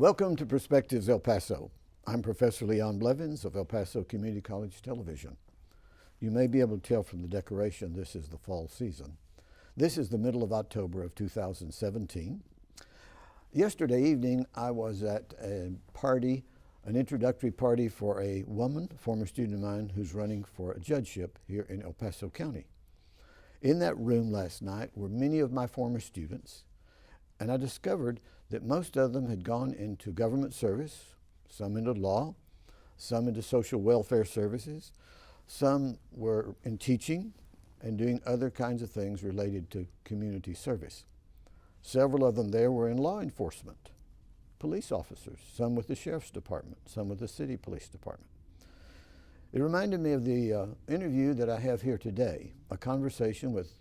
Welcome to Perspectives El Paso. I'm Professor Leon Blevins of El Paso Community College Television. You may be able to tell from the decoration this is the fall season. This is the middle of October of 2017. Yesterday evening I was at a party, an introductory party for a woman, a former student of mine, who's running for a judgeship here in El Paso County. In that room last night were many of my former students, and I discovered that most of them had gone into government service, some into law, some into social welfare services, some were in teaching and doing other kinds of things related to community service. Several of them there were in law enforcement, police officers, some with the sheriff's department, some with the city police department. It reminded me of the interview that I have here today, a conversation with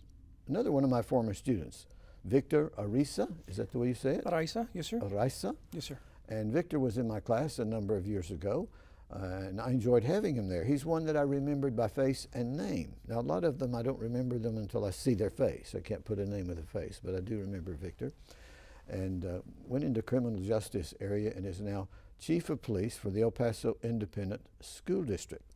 another one of my former students, Victor Araiza. Is that the way you say it? Araiza, yes sir. Araiza? Yes sir. And Victor was in my class a number of years ago, and I enjoyed having him there. He's one that I remembered by face and name. Now a lot of them I don't remember them until I see their face. I can't put a name with a face, but I do remember Victor. And went into criminal justice area and is now Chief of Police for the El Paso Independent School District,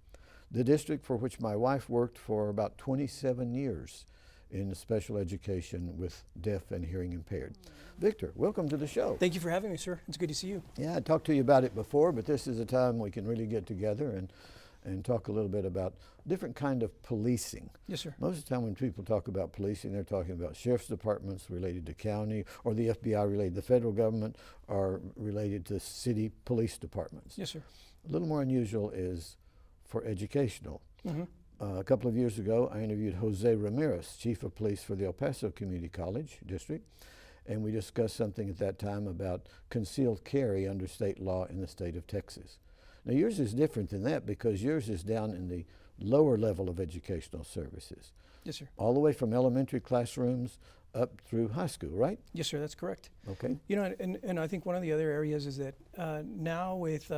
the district for which my wife worked for about 27 years in special education with deaf and hearing impaired. Victor, welcome to the show. Thank you for having me, sir. It's good to see you. Yeah, I talked to you about it before, but this is a time we can really get together and talk a little bit about different kind of policing. Yes, sir. Most of the time when people talk about policing, they're talking about sheriff's departments related to county, or the FBI related to the federal government, or related to city police departments. Yes, sir. A little more unusual is for educational. Mm-hmm. A couple of years ago, I interviewed Jose Ramirez, Chief of Police for the El Paso Community College District, and we discussed something at that time about concealed carry under state law in the state of Texas. Now yours is different than that because yours is down in the lower level of educational services. Yes, sir. All the way from elementary classrooms up through high school, right? Yes, sir, that's correct. Okay. You know, and I think one of the other areas is that now with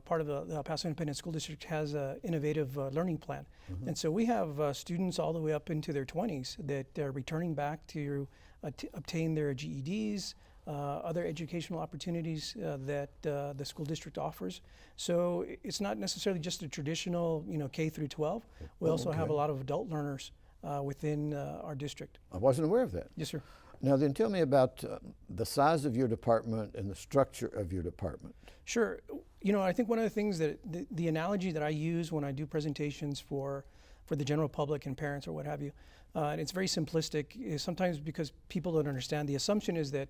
part of the El Paso Independent School District has an innovative learning plan. Mm-hmm. And so we have students all the way up into their 20s that are returning back to obtain their GEDs, other educational opportunities that the school district offers. So it's not necessarily just a traditional, K through 12. We also have a lot of adult learners within our district. I wasn't aware of that. Yes, sir. Now then tell me about the size of your department and the structure of your department. Sure. I think one of the things that the analogy that I use when I do presentations for the general public and parents or what have you, and it's very simplistic, is sometimes because people don't understand, the assumption is that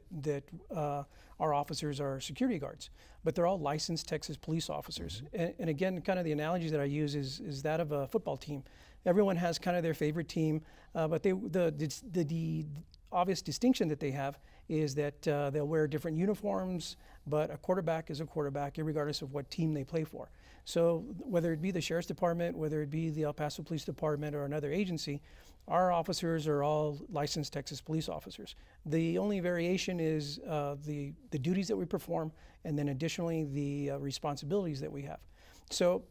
our officers are security guards, but they're all licensed Texas police officers. Mm-hmm. And again, kind of the analogy that I use is that of a football team. Everyone has kind of their favorite team, but the obvious distinction that they have is that they'll wear different uniforms, but a quarterback is a quarterback regardless of what team they play for. So whether it be the Sheriff's Department, whether it be the El Paso Police Department or another agency, our officers are all licensed Texas police officers. The only variation is the duties that we perform, and then additionally the responsibilities that we have. So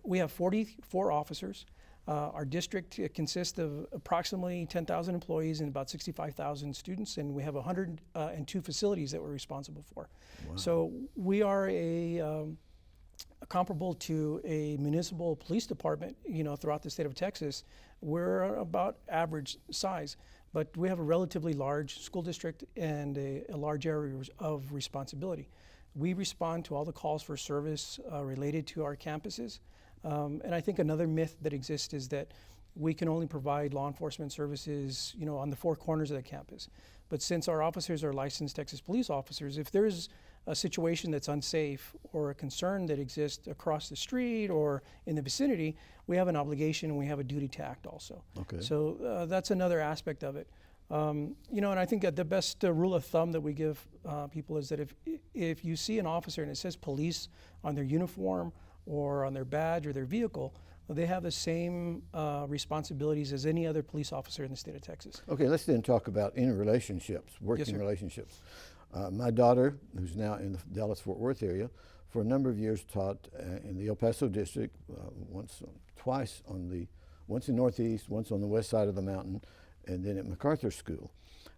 we have 44 officers. Our district consists of approximately 10,000 employees and about 65,000 students, and we have 102 facilities that we're responsible for. Wow. So we are comparable to a municipal police department, throughout the state of Texas. We're about average size, but we have a relatively large school district and a large area of responsibility. We respond to all the calls for service related to our campuses. And I think another myth that exists is that we can only provide law enforcement services, on the four corners of the campus. But since our officers are licensed Texas police officers, if there's a situation that's unsafe or a concern that exists across the street or in the vicinity, we have an obligation and we have a duty to act also. Okay. So that's another aspect of it. And I think that the best rule of thumb that we give people is that if you see an officer and it says police on their uniform or on their badge or their vehicle, they have the same responsibilities as any other police officer in the state of Texas. Okay, let's then talk about interrelationships, working relationships. My daughter, who's now in the Dallas-Fort Worth area, for a number of years taught in the El Paso district, once in Northeast, once on the west side of the mountain, and then at MacArthur School.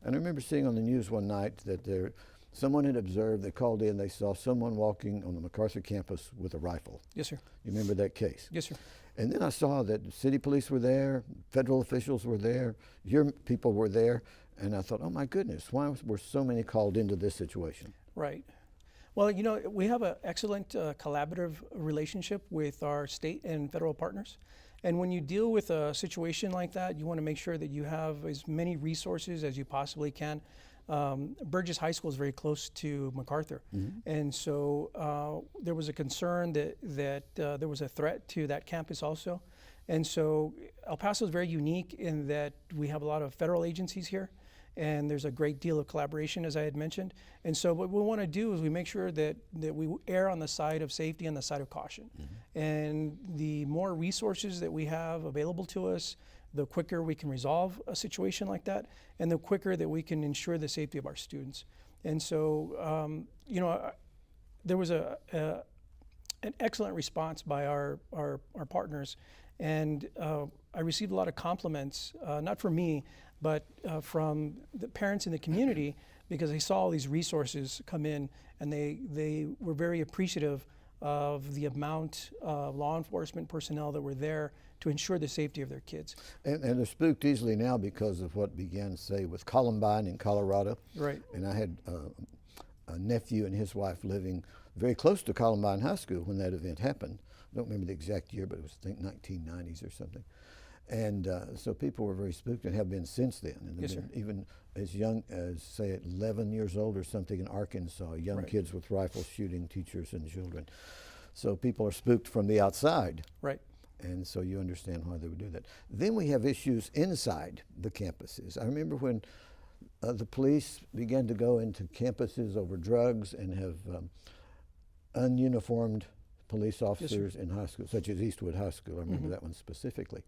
And I remember seeing on the news one night that Someone had observed, they called in, they saw someone walking on the MacArthur campus with a rifle. Yes, sir. You remember that case? Yes, sir. And then I saw that the city police were there, federal officials were there, your people were there, and I thought, oh my goodness, why were so many called into this situation? Right. Well, you know, we have an excellent collaborative relationship with our state and federal partners. And when you deal with a situation like that, you want to make sure that you have as many resources as you possibly can. Burgess High School is very close to MacArthur. And so there was a concern that there was a threat to that campus also. And so El Paso is very unique in that we have a lot of federal agencies here, and there's a great deal of collaboration, as I had mentioned. And so what we want to do is we make sure that we err on the side of safety and the side of caution. And the more resources that we have available to us, the quicker we can resolve a situation like that, and the quicker that we can ensure the safety of our students. And so, you know, there was an excellent response by our partners, and I received a lot of compliments, not from me, but from the parents in the community, because they saw all these resources come in, and they were very appreciative of the amount of law enforcement personnel that were there to ensure the safety of their kids. And they're spooked easily now because of what began, say, with Columbine in Colorado. Right. And I had a nephew and his wife living very close to Columbine High School when that event happened. I don't remember the exact year, but it was, I think, 1990s or something. And so people were very spooked and have been since then. And Yes, been sir. even as young as, say, 11 years old or something in Arkansas, young Right. kids with rifles shooting teachers and children. So people are spooked from the outside. Right. And so you understand why they would do that. Then we have issues inside the campuses. I remember when the police began to go into campuses over drugs and have ununiformed police officers in high school, such as Eastwood High School. I remember that one specifically.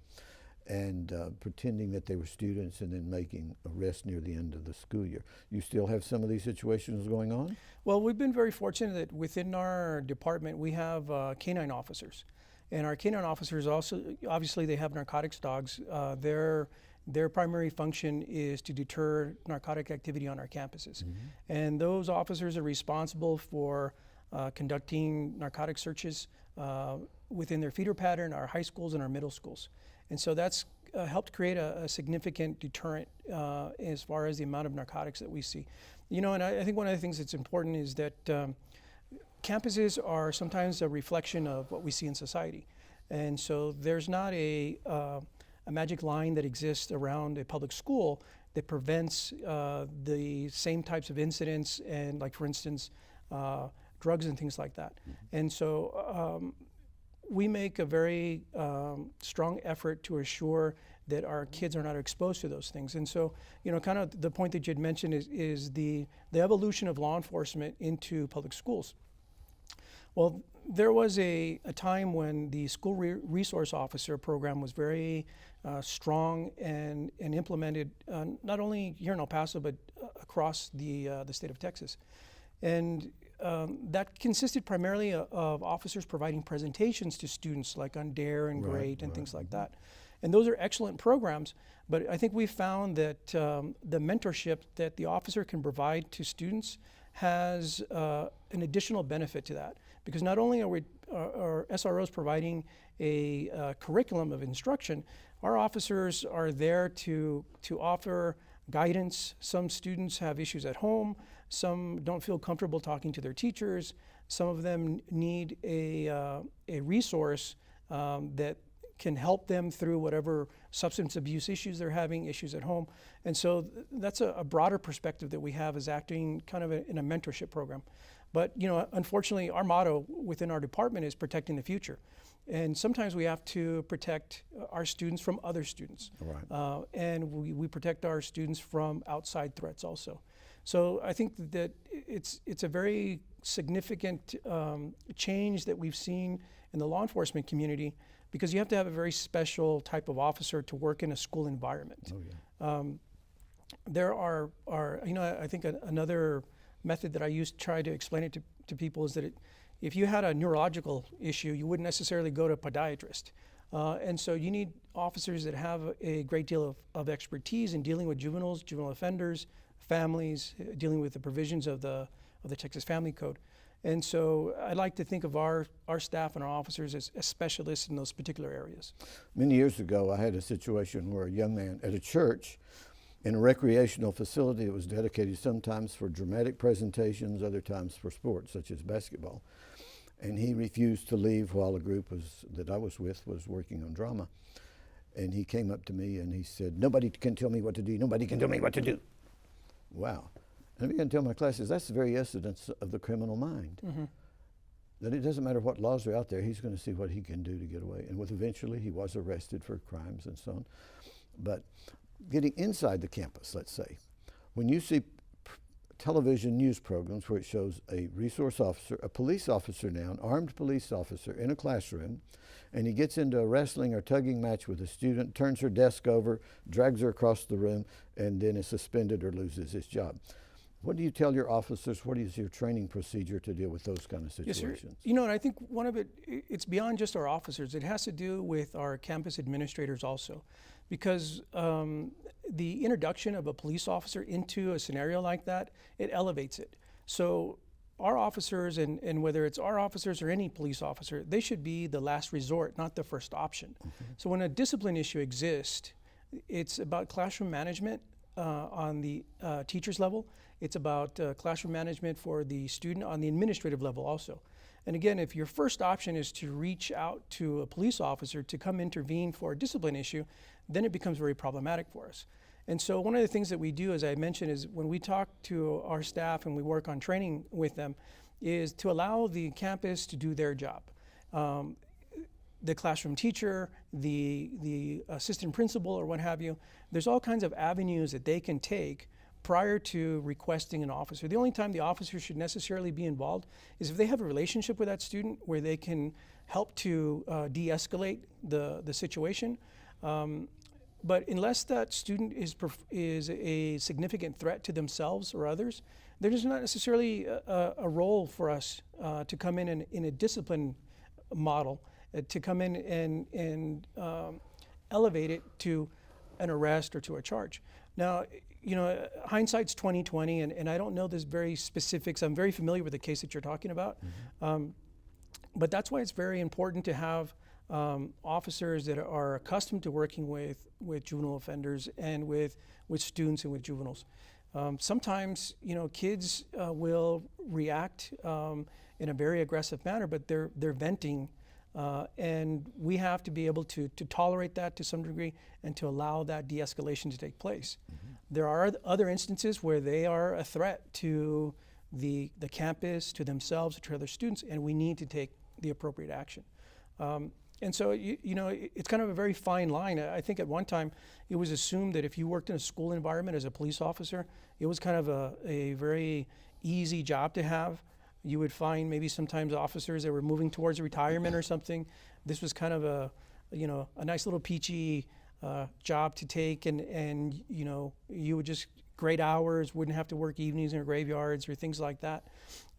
And pretending that they were students and then making arrests near the end of the school year. You still have some of these situations going on? Well, we've been very fortunate that within our department we have canine officers, and our canine officers also, obviously, they have narcotics dogs. Their primary function is to deter narcotic activity on our campuses, and those officers are responsible for conducting narcotic searches within their feeder pattern, our high schools and our middle schools. And so that's helped create a significant deterrent as far as the amount of narcotics that we see. You know, and I think one of the things that's important is that campuses are sometimes a reflection of what we see in society. And so there's not a magic line that exists around a public school that prevents the same types of incidents and, like, for instance, drugs and things like that. And so we make a very strong effort to assure that our kids are not exposed to those things. And so, you know, kind of the point that you had mentioned is the evolution of law enforcement into public schools. Well, there was a time when the school resource officer program was very strong and implemented not only here in El Paso, but across the state of Texas. And that consisted primarily of officers providing presentations to students, like on DARE and GREAT and things like that. And those are excellent programs, but I think we found that the mentorship that the officer can provide to students has an additional benefit to that, because not only are SROs providing a curriculum of instruction, our officers are there to offer guidance. Some students have issues at home. Some don't feel comfortable talking to their teachers. Some of them need a resource that can help them through whatever substance abuse issues they're having, issues at home. And so that's a broader perspective that we have, as acting kind of in a mentorship program. But, you know, unfortunately, our motto within our department is protecting the future. And sometimes we have to protect our students from other students. Right. And we protect our students from outside threats also. So I think that it's a very significant change that we've seen in the law enforcement community, because you have to have a very special type of officer to work in a school environment. Oh, yeah. There are, you know, I think another method that I use to try to explain it to people is that if you had a neurological issue, you wouldn't necessarily go to a podiatrist. And so you need officers that have a great deal of expertise in dealing with juveniles, juvenile offenders, families, dealing with the provisions of the Texas Family Code. And so I like to think of our staff and our officers as specialists in those particular areas. Many years ago, I had a situation where a young man at a church in a recreational facility that was dedicated sometimes for dramatic presentations, other times for sports, such as basketball. And he refused to leave while a group that I was with was working on drama. And he came up to me and he said, "Nobody can tell me what to do. Nobody can tell me what to do." Wow. And I began to tell my classes, that's the very essence of the criminal mind. Mm-hmm. That it doesn't matter what laws are out there, he's going to see what he can do to get away. And eventually he was arrested for crimes and so on. But getting inside the campus, let's say, when you see television news programs where it shows a resource officer, a police officer now, an armed police officer in a classroom, and he gets into a wrestling or tugging match with a student, turns her desk over, drags her across the room, and then is suspended or loses his job. What do you tell your officers? What is your training procedure to deal with those kind of situations? Yes, sir. You know, and I think one of it's beyond just our officers. It has to do with our campus administrators also, because the introduction of a police officer into a scenario like that, it elevates it. So our officers, and whether it's our officers or any police officer, they should be the last resort, not the first option. Mm-hmm. So when a discipline issue exists, it's about classroom management on the teacher's level. It's about classroom management for the student on the administrative level also. And again, if your first option is to reach out to a police officer to come intervene for a discipline issue, then it becomes very problematic for us. And so one of the things that we do, as I mentioned, is when we talk to our staff and we work on training with them, is to allow the campus to do their job. The classroom teacher, the assistant principal, or what have you, there's all kinds of avenues that they can take prior to requesting an officer. The only time the officer should necessarily be involved is if they have a relationship with that student where they can help to de-escalate the situation. But unless that student is a significant threat to themselves or others, there's not necessarily a role for us to come in a discipline model, to come in and elevate it to an arrest or to a charge. Now, you know, hindsight's 20/20, and I don't know this very specifics. I'm very familiar with the case that you're talking about, mm-hmm. But that's why it's very important to have officers that are accustomed to working with juvenile offenders and with students and with juveniles. Sometimes, you know, kids will react in a very aggressive manner, but they're venting. And we have to be able to tolerate that to some degree and to allow that de-escalation to take place. Mm-hmm. There are other instances where they are a threat to the campus, to themselves, to other students, and we need to take the appropriate action. And so, you know, it's kind of a very fine line. I think at one time it was assumed that if you worked in a school environment as a police officer, it was kind of a very easy job to have. You would find maybe sometimes officers that were moving towards retirement or something. This was kind of a nice little peachy job to take, and you know, you would just great hours, wouldn't have to work evenings or graveyards or things like that.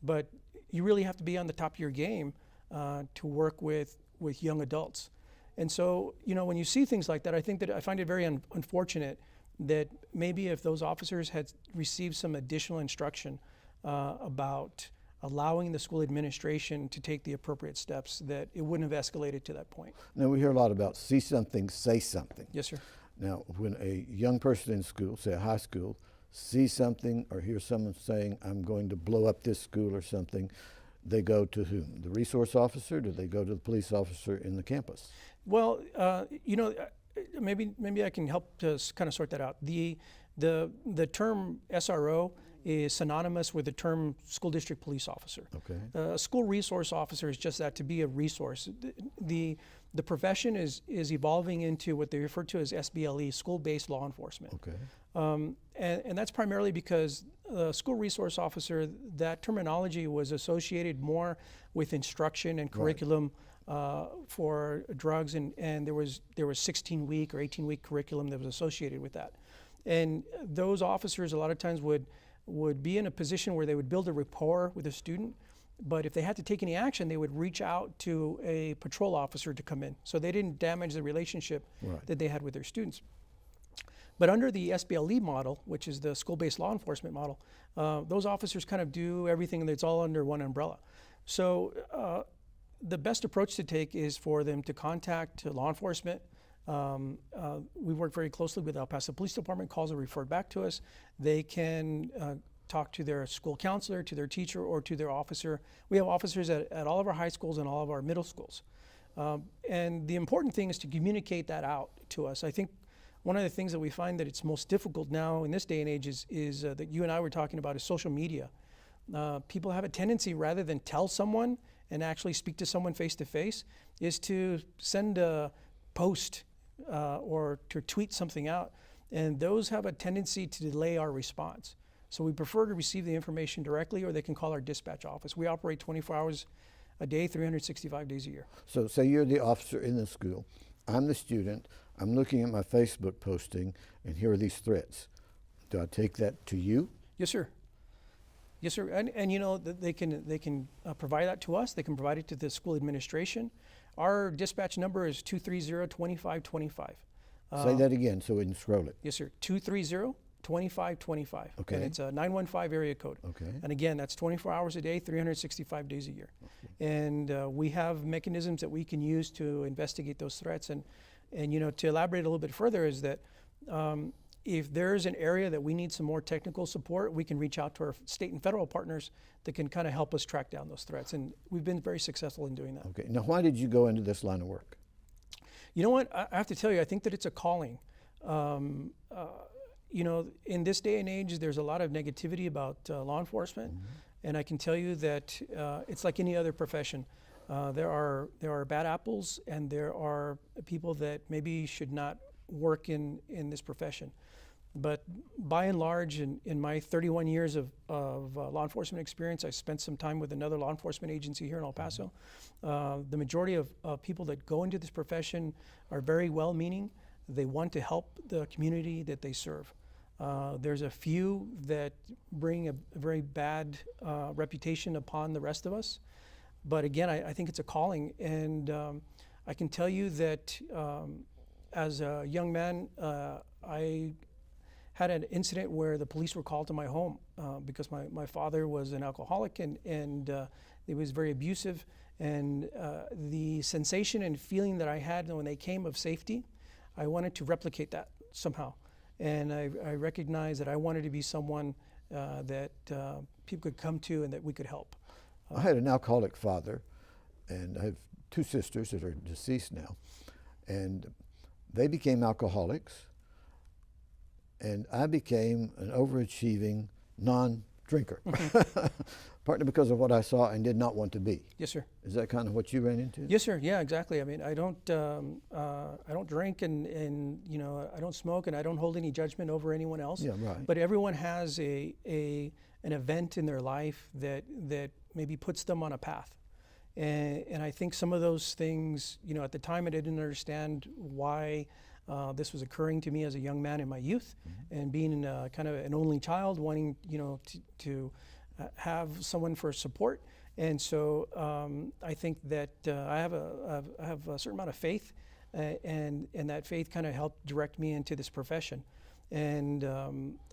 But you really have to be on the top of your game to work with young adults. And so, you know, when you see things like that, I find it very unfortunate that maybe if those officers had received some additional instruction about allowing the school administration to take the appropriate steps, that it wouldn't have escalated to that point. Now, we hear a lot about see something, say something. Yes, sir. Now, when a young person in school, say a high school, sees something or hears someone saying, I'm going to blow up this school or something, they go to whom? The resource officer? Do they go to the police officer in the campus? Well, you know, maybe I can help to kind of sort that out. The term SRO is synonymous with the term school district police officer. Okay. A school resource officer is just that, to be a resource. The profession is evolving into what they refer to as SBLE, school-based law enforcement. Okay. And that's primarily because school resource officer, that terminology was associated more with instruction and curriculum for drugs, and there was 16-week or 18-week curriculum that was associated with that. And those officers a lot of times would be in a position where they would build a rapport with a student, But if they had to take any action, they would reach out to a patrol officer to come in. So they didn't damage the relationship that they had with their students. But under the SBLE model, which is the school-based law enforcement model, those officers kind of do everything, and it's all under one umbrella. So the best approach to take is for them to contact law enforcement. We work very closely with El Paso Police Department. Calls are referred back to us. They can talk to their school counselor, to their teacher, or to their officer. We have officers at all of our high schools and all of our middle schools. And the important thing is to communicate that out to us. I think one of the things that we find that it's most difficult now in this day and age is that you and I were talking about is social media. People have a tendency, rather than tell someone and actually speak to someone face to face, is to send a post or to tweet something out. And those have a tendency to delay our response. So we prefer to receive the information directly, or they can call our dispatch office. We operate 24 hours a day, 365 days a year. So say you're the officer in the school. I'm the student. I'm looking at my Facebook posting, and here are these threats. Do I take that to you? Yes, sir. Yes, sir. And you know, they can provide that to us. They can provide it to the school administration. Our dispatch number is 230-2525. Say that again so we can scroll it. Yes, sir. 230-2525. Okay. And it's a 915 area code. Okay. And again, that's 24 hours a day, 365 days a year. Okay. And we have mechanisms that we can use to investigate those threats. And you know, to elaborate a little bit further is that if there's an area that we need some more technical support, we can reach out to our state and federal partners that can kind of help us track down those threats. And we've been very successful in doing that. Okay. Now, why did you go into this line of work? You know what? I have to tell you, I think that it's a calling. You know, in this day and age, there's a lot of negativity about law enforcement. Mm-hmm. And I can tell you that it's like any other profession. There are bad apples, and there are people that maybe should not work in this profession. But by and large, in my 31 years of law enforcement experience, I spent some time with another law enforcement agency here in El Paso. The majority of people that go into this profession are very well-meaning. They want to help the community that they serve. There's a few that bring a very bad reputation upon the rest of us. But again, I think it's a calling. And I can tell you that as a young man, I had an incident where the police were called to my home because my father was an alcoholic and he was very abusive. And the sensation and feeling that I had when they came of safety, I wanted to replicate that somehow. And I recognized that I wanted to be someone that people could come to and that we could help. I had an alcoholic father, and I have two sisters that are deceased now. And they became alcoholics, and I became an overachieving non-drinker, partly because of what I saw and did not want to be. Yes, sir. Is that kind of what you ran into? Yes, sir. Yeah, exactly. I mean, I don't drink, and you know, I don't smoke, and I don't hold any judgment over anyone else. Yeah, right. But everyone has an event in their life that maybe puts them on a path. And I think some of those things, you know, at the time I didn't understand why this was occurring to me as a young man in my youth, mm-hmm. and being kind of an only child, wanting, you know, to have someone for support. And so I think that I have a certain amount of faith, and that faith kind of helped direct me into this profession. And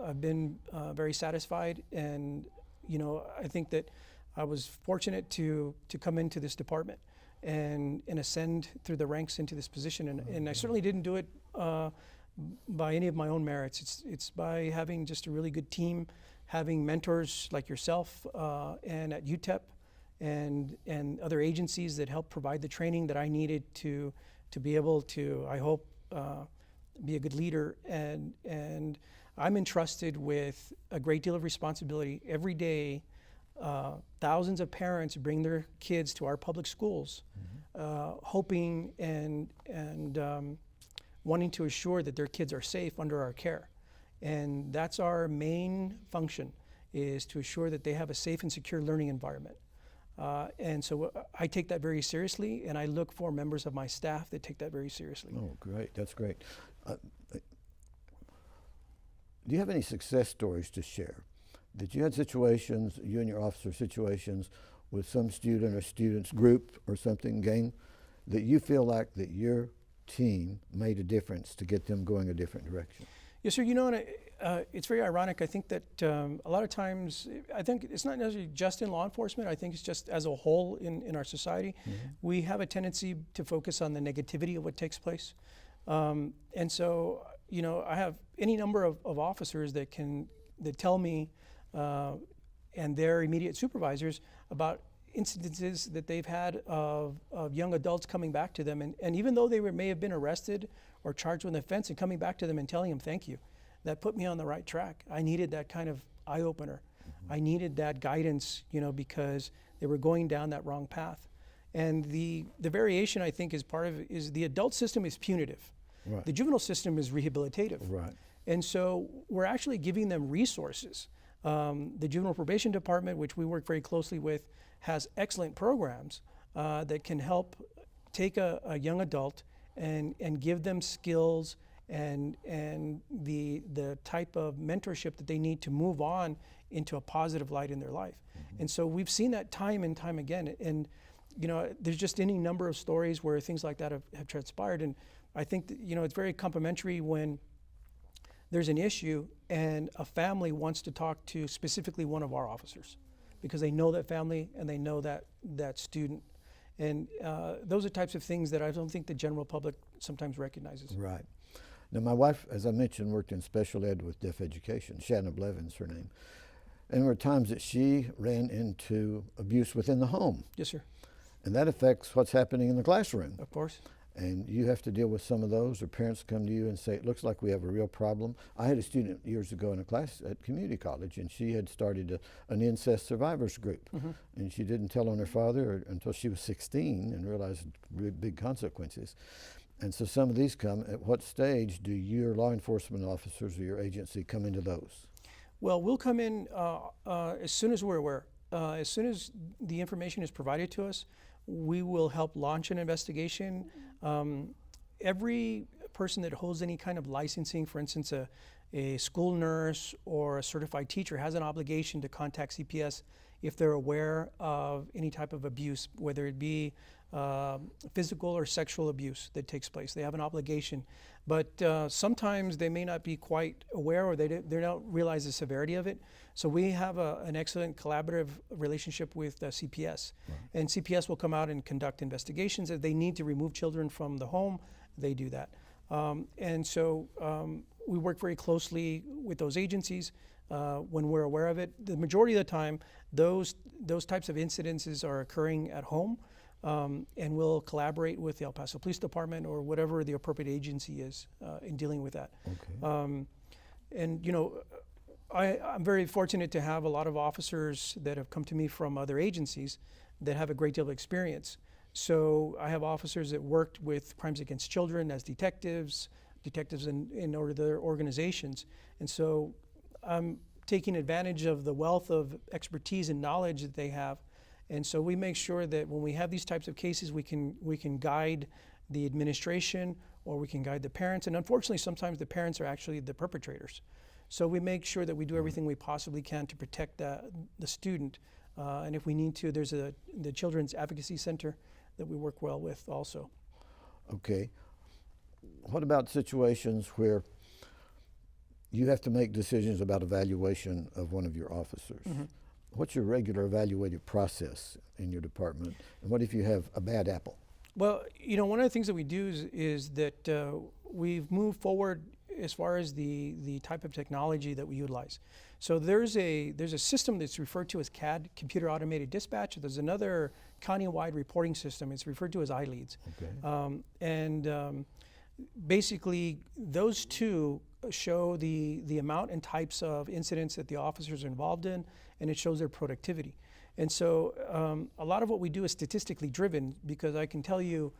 I've been very satisfied, and you know, I think that I was fortunate to come into this department and ascend through the ranks into this position. And I certainly didn't do it by any of my own merits. It's by having just a really good team, having mentors like yourself, and at UTEP and other agencies that helped provide the training that I needed to be able to, I hope, be a good leader. And I'm entrusted with a great deal of responsibility. Every day, thousands of parents bring their kids to our public schools, mm-hmm. Hoping and wanting to assure that their kids are safe under our care. And that's our main function, is to assure that they have a safe and secure learning environment. And so I take that very seriously, and I look for members of my staff that take that very seriously. Oh, great. That's great. Do you have any success stories to share? That you had situations, you and your officer situations, with some student or students group or something, gang, that you feel like that your team made a difference to get them going a different direction? Yes, sir. And it's very ironic. I think that a lot of times, I think it's not necessarily just in law enforcement. I think it's just as a whole in our society. We have a tendency to focus on the negativity of what takes place. And so, I have any number of officers that tell me and their immediate supervisors about incidences that they've had of young adults coming back to them. And even though they may have been arrested or charged with an offense, and coming back to them and telling them thank you, that put me on the right track. I needed that kind of eye-opener. I needed that guidance, because they were going down that wrong path. And the variation, I think, is part of it, is the adult system is punitive. Right. The juvenile system is rehabilitative. Right. And so we're actually giving them resources. The Juvenile Probation Department, which we work very closely with, has excellent programs that can help take a young adult and give them skills and the type of mentorship that they need to move on into a positive light in their life. And so we've seen that time and time again. And there's just any number of stories where things like that have transpired. And I think that, it's very complimentary when there's an issue and a family wants to talk to specifically one of our officers, because they know that family and they know that student. And those are types of things that I don't think the general public sometimes recognizes. Right. Now, my wife, as I mentioned, worked in special ed with deaf education. Shannon Blevins, her name. And there were times that she ran into abuse within the home. Yes, sir. And that affects what's happening in the classroom. Of course. And you have to deal with some of those, or parents come to you and say, it looks like we have a real problem. I had a student years ago in a class at community college, and she had started an incest survivors group. And she didn't tell on her father until she was 16 and realized big consequences. And so some of these come. At what stage do your law enforcement officers or your agency come into those? Well, we'll come in as soon as we're aware. As soon as the information is provided to us, we will help launch an investigation. Every person that holds any kind of licensing, for instance, a school nurse or a certified teacher, has an obligation to contact CPS if they're aware of any type of abuse, whether it be physical or sexual abuse that takes place. They have an obligation. But sometimes they may not be quite aware, or they don't realize the severity of it. So we have an excellent collaborative relationship with CPS. Right. And CPS will come out and conduct investigations. If they need to remove children from the home, they do that. And so we work very closely with those agencies when we're aware of it. The majority of the time, those types of incidences are occurring at home. And we'll collaborate with the El Paso Police Department or whatever the appropriate agency is in dealing with that. Okay. And I'm very fortunate to have a lot of officers that have come to me from other agencies that have a great deal of experience. So I have officers that worked with crimes against children as detectives in their organizations. And so I'm taking advantage of the wealth of expertise and knowledge that they have. And so we make sure that when we have these types of cases, we can guide the administration, or we can guide the parents. And unfortunately, sometimes the parents are actually the perpetrators. So we make sure that we do everything we possibly can to protect the student. And if we need to, there's the Children's Advocacy Center that we work well with also. Okay. What about situations where you have to make decisions about evaluation of one of your officers? What's your regular evaluative process in your department? And what if you have a bad apple? Well, one of the things that we do is that we've moved forward as far as the type of technology that we utilize. So there's a system that's referred to as CAD, Computer Automated Dispatch. There's another county-wide reporting system. It's referred to as iLeads. Okay. Basically, those two show the amount and types of incidents that the officers are involved in, and it shows their productivity. And so a lot of what we do is statistically driven, because I can tell you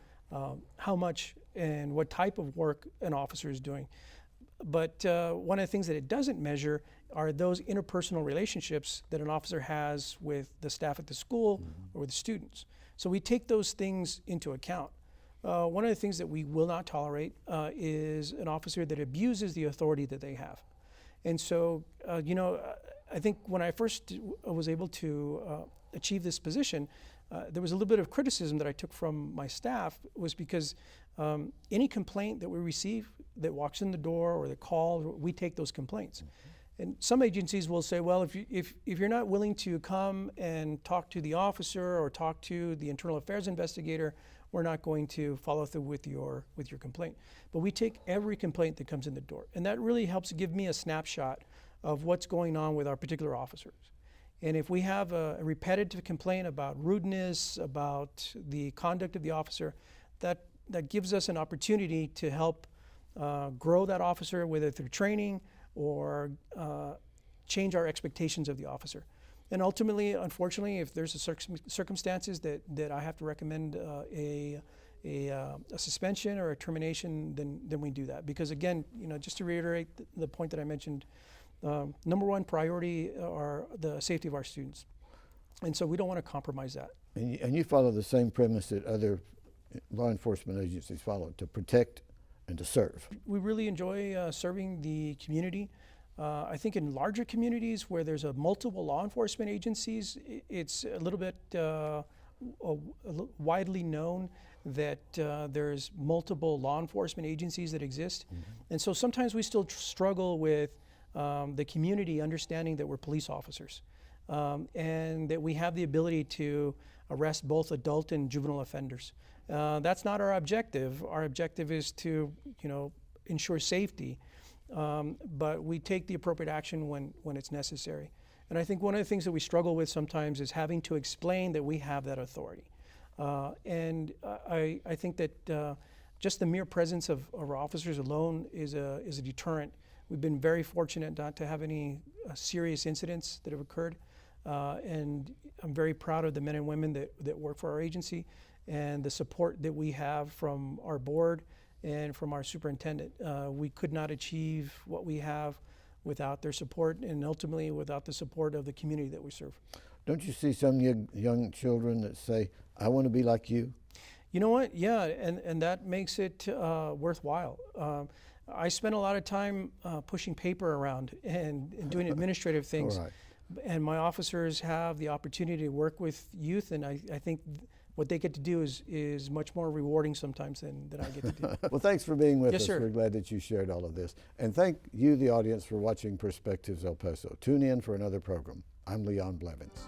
how much and what type of work an officer is doing. But one of the things that it doesn't measure are those interpersonal relationships that an officer has with the staff at the school or with the students. So we take those things into account. One of the things that we will not tolerate is an officer that abuses the authority that they have. And so, I think when I first was able to achieve this position, there was a little bit of criticism that I took from my staff, was because any complaint that we receive that walks in the door or the call, we take those complaints. And some agencies will say, well, if you're not willing to come and talk to the officer or talk to the internal affairs investigator, we're not going to follow through with your complaint. But we take every complaint that comes in the door. And that really helps give me a snapshot of what's going on with our particular officers. And if we have a repetitive complaint about rudeness, about the conduct of the officer, that gives us an opportunity to help grow that officer, whether through training or change our expectations of the officer. And ultimately, unfortunately, if there's circumstances that I have to recommend a suspension or a termination, then we do that. Because again, just to reiterate the point that I mentioned, number one priority are the safety of our students. And so we don't want to compromise that. And you follow the same premise that other law enforcement agencies follow, to protect and to serve. We really enjoy serving the community. I think in larger communities where there's multiple law enforcement agencies, it's a little bit widely known that there's multiple law enforcement agencies that exist. And so sometimes we still struggle with the community understanding that we're police officers and that we have the ability to arrest both adult and juvenile offenders. That's not our objective. Our objective is to, ensure safety, but we take the appropriate action when it's necessary. And I think one of the things that we struggle with sometimes is having to explain that we have that authority. And I think that just the mere presence of our officers alone is a deterrent. We've been very fortunate not to have any serious incidents that have occurred. And I'm very proud of the men and women that work for our agency and the support that we have from our board and from our superintendent. We could not achieve what we have without their support and ultimately without the support of the community that we serve. Don't you see some young children that say, I want to be like you? You know what? Yeah, and that makes it worthwhile. I spend a lot of time pushing paper around and doing administrative things. All right. And my officers have the opportunity to work with youth, and I think what they get to do is much more rewarding sometimes than I get to do. Well, thanks for being with Yes, us. sir. We're glad that you shared all of this. And thank you, the audience, for watching Perspectives El Paso. Tune in for another program. I'm Leon Blevins.